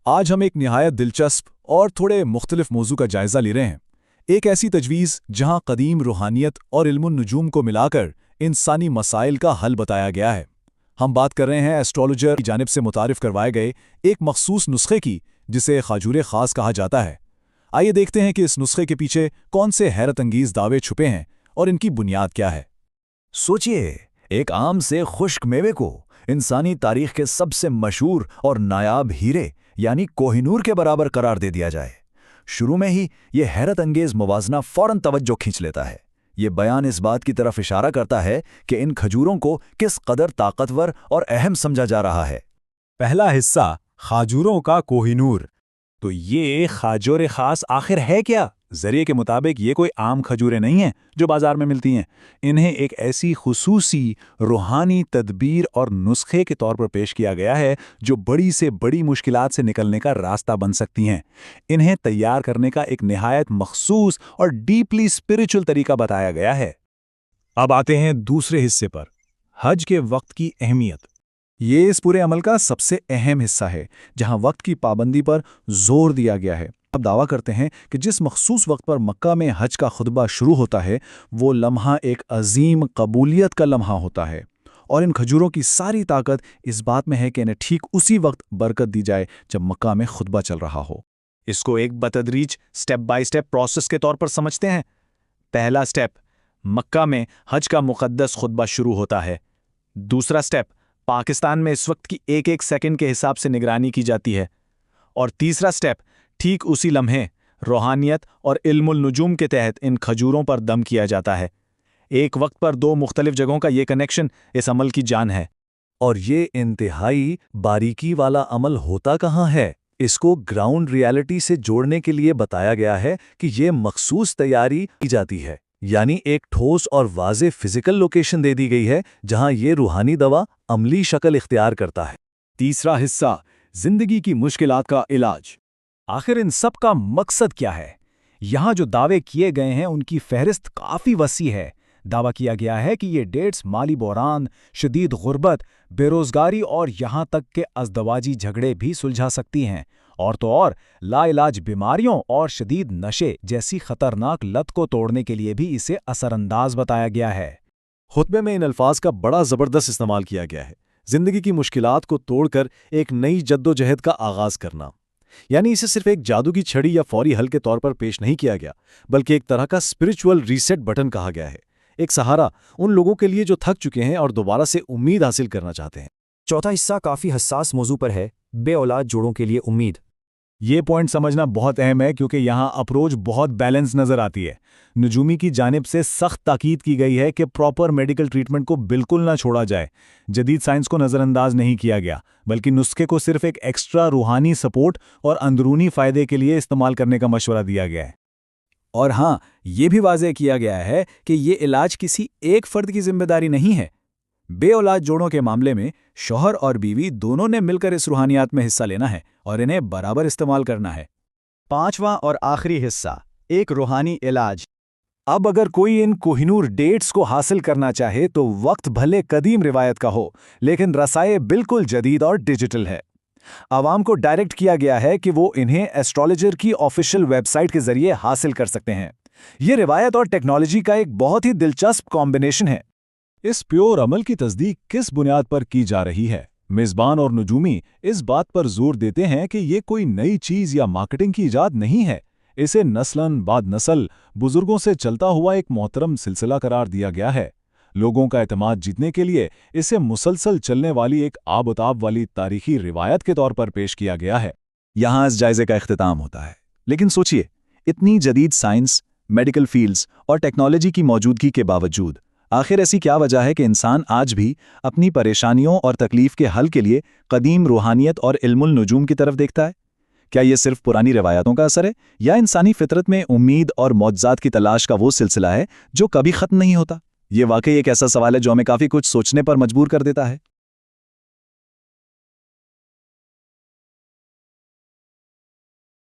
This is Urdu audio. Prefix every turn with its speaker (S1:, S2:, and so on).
S1: آج ہم ایک نہایت دلچسپ اور تھوڑے مختلف موضوع کا جائزہ لے رہے ہیں، ایک ایسی تجویز جہاں قدیم روحانیت اور علم النجوم کو ملا کر انسانی مسائل کا حل بتایا گیا ہے۔ ہم بات کر رہے ہیں ایسٹرولوجر کی جانب سے متعارف کروائے گئے ایک مخصوص نسخے کی جسے خاجور خاص کہا جاتا ہے۔ آئیے دیکھتے ہیں کہ اس نسخے کے پیچھے کون سے حیرت انگیز دعوے چھپے ہیں اور ان کی بنیاد کیا ہے۔
S2: سوچئے، ایک عام سے خشک میوے کو انسانی تاریخ کے سب سے مشہور اور نایاب ہیرے یعنی کوہ نور کے برابر قرار دے دیا جائے۔ شروع میں ہی یہ حیرت انگیز موازنہ فوراً توجہ کھینچ لیتا ہے۔ یہ بیان اس بات کی طرف اشارہ کرتا ہے کہ ان کھجوروں کو کس قدر طاقتور اور اہم سمجھا جا رہا ہے۔
S3: پہلا حصہ، کھجوروں کا کوہ نور۔ تو یہ خاجور خاص آخر ہے کیا؟ ذریعے کے مطابق یہ کوئی عام کھجوریں نہیں ہیں جو بازار میں ملتی ہیں۔ انہیں ایک ایسی خصوصی روحانی تدبیر اور نسخے کے طور پر پیش کیا گیا ہے جو بڑی سے بڑی مشکلات سے نکلنے کا راستہ بن سکتی ہیں۔ انہیں تیار کرنے کا ایک نہایت مخصوص اور ڈیپلی اسپریچول طریقہ بتایا گیا ہے۔ اب آتے ہیں دوسرے حصے پر، حج کے وقت کی اہمیت۔
S1: یہ اس پورے عمل کا سب سے اہم حصہ ہے جہاں وقت کی پابندی پر زور دیا گیا ہے۔ اب دعویٰ کرتے ہیں کہ جس مخصوص وقت پر مکہ میں حج کا خطبہ شروع ہوتا ہے وہ لمحہ ایک عظیم قبولیت کا لمحہ ہوتا ہے، اور ان کھجوروں کی ساری طاقت اس بات میں ہے کہ انہیں ٹھیک اسی وقت برکت دی جائے جب مکہ میں خطبہ چل رہا ہو۔
S3: اس کو ایک بتدریج سٹیپ بائی سٹیپ پروسیس کے طور پر سمجھتے ہیں۔ پہلا سٹیپ، مکہ میں حج کا مقدس خطبہ شروع ہوتا ہے۔ دوسرا سٹیپ، پاکستان میں اس وقت کی ایک ایک سیکنڈ کے حساب سے نگرانی کی جاتی ہے۔ اور تیسرا سٹیپ، ٹھیک اسی لمحے روحانیت اور علم النجوم کے تحت ان کھجوروں پر دم کیا جاتا ہے۔ ایک وقت پر دو مختلف جگہوں کا یہ کنیکشن اس عمل کی جان ہے۔
S2: اور یہ انتہائی باریکی والا عمل ہوتا کہاں ہے؟ اس کو گراؤنڈ ریالٹی سے جوڑنے کے لیے بتایا گیا ہے کہ یہ مخصوص تیاری کی جاتی ہے، یعنی ایک ٹھوس اور واضح فزیکل لوکیشن دے دی گئی ہے جہاں یہ روحانی دوا عملی شکل اختیار کرتا ہے۔
S1: تیسرا حصہ، زندگی کی مشکلات کا علاج۔
S3: آخر ان سب کا مقصد کیا ہے؟ یہاں جو دعوے کیے گئے ہیں ان کی فہرست کافی وسیع ہے۔ دعویٰ کیا گیا ہے کہ یہ ڈیٹس مالی بحران، شدید غربت، بے روزگاری اور یہاں تک کہ ازدواجی جھگڑے بھی سلجھا سکتی ہیں، اور تو اور لا علاج بیماریوں اور شدید نشے جیسی خطرناک لت کو توڑنے کے لیے بھی اسے اثر انداز بتایا گیا ہے۔
S1: خطبے میں ان الفاظ کا بڑا زبردست استعمال کیا گیا ہے، زندگی کی مشکلات کو توڑ کر ایک نئی جدوجہد کا آغاز کرنا۔ یعنی اسے صرف ایک جادو کی چھڑی یا فوری حل کے طور پر پیش نہیں کیا گیا، بلکہ ایک طرح کا اسپرچول ریسیٹ بٹن کہا گیا ہے، ایک سہارا ان لوگوں کے لیے جو تھک چکے ہیں اور دوبارہ سے امید حاصل کرنا چاہتے ہیں۔
S4: چوتھا حصہ کافی حساس موضوع پر ہے، بے اولاد جوڑوں کے لیے امید۔
S3: یہ پوائنٹ سمجھنا بہت اہم ہے کیونکہ یہاں اپروچ بہت بیلنس نظر آتی ہے۔ نجومی کی جانب سے سخت تاکید کی گئی ہے کہ پراپر میڈیکل ٹریٹمنٹ کو بالکل نہ چھوڑا جائے، جدید سائنس کو نظر انداز نہیں کیا گیا، بلکہ نسخے کو صرف ایک ایکسٹرا روحانی سپورٹ اور اندرونی فائدے کے لیے استعمال کرنے کا مشورہ دیا گیا ہے۔
S5: اور ہاں، یہ بھی واضح کیا گیا ہے کہ یہ علاج کسی ایک فرد کی ذمہ داری نہیں ہے۔ بے اولاد جوڑوں کے معاملے میں شوہر اور بیوی دونوں نے مل کر اس روحانیات میں حصہ لینا ہے اور انہیں برابر استعمال کرنا ہے۔
S6: پانچواں اور آخری حصہ، ایک روحانی علاج۔
S3: اب اگر کوئی ان کوہ نور ڈیٹس کو حاصل کرنا چاہے تو وقت بھلے قدیم روایت کا ہو، لیکن رسائے بالکل جدید اور ڈیجیٹل ہے۔ عوام کو ڈائریکٹ کیا گیا ہے کہ وہ انہیں ایسٹرولوجر کی آفیشیل ویب سائٹ کے ذریعے حاصل کر سکتے ہیں۔ یہ روایت اور ٹیکنالوجی کا ایک بہت ہی دلچسپ کمبینیشن ہے۔
S1: اس پیور عمل کی تصدیق کس بنیاد پر کی جا رہی ہے؟ میزبان اور نجومی اس بات پر زور دیتے ہیں کہ یہ کوئی نئی چیز یا مارکیٹنگ کی ایجاد نہیں ہے، اسے نسلاً بعد نسل بزرگوں سے چلتا ہوا ایک محترم سلسلہ قرار دیا گیا ہے۔ لوگوں کا اعتماد جیتنے کے لیے اسے مسلسل چلنے والی ایک آب و تاب والی تاریخی روایت کے طور پر پیش کیا گیا ہے۔
S2: یہاں اس جائزے کا اختتام ہوتا ہے، لیکن سوچئے، اتنی جدید سائنس، میڈیکل فیلڈز اور ٹیکنالوجی کی موجودگی کے باوجود آخر ایسی کیا وجہ ہے کہ انسان آج بھی اپنی پریشانیوں اور تکلیف کے حل کے لیے قدیم روحانیت اور علم النجوم کی طرف دیکھتا ہے؟ کیا یہ صرف پرانی روایتوں کا اثر ہے یا انسانی فطرت میں امید اور معجزات کی تلاش کا وہ سلسلہ ہے جو کبھی ختم نہیں ہوتا؟ یہ واقعی ایک ایسا سوال ہے جو ہمیں کافی کچھ سوچنے پر مجبور کر دیتا ہے۔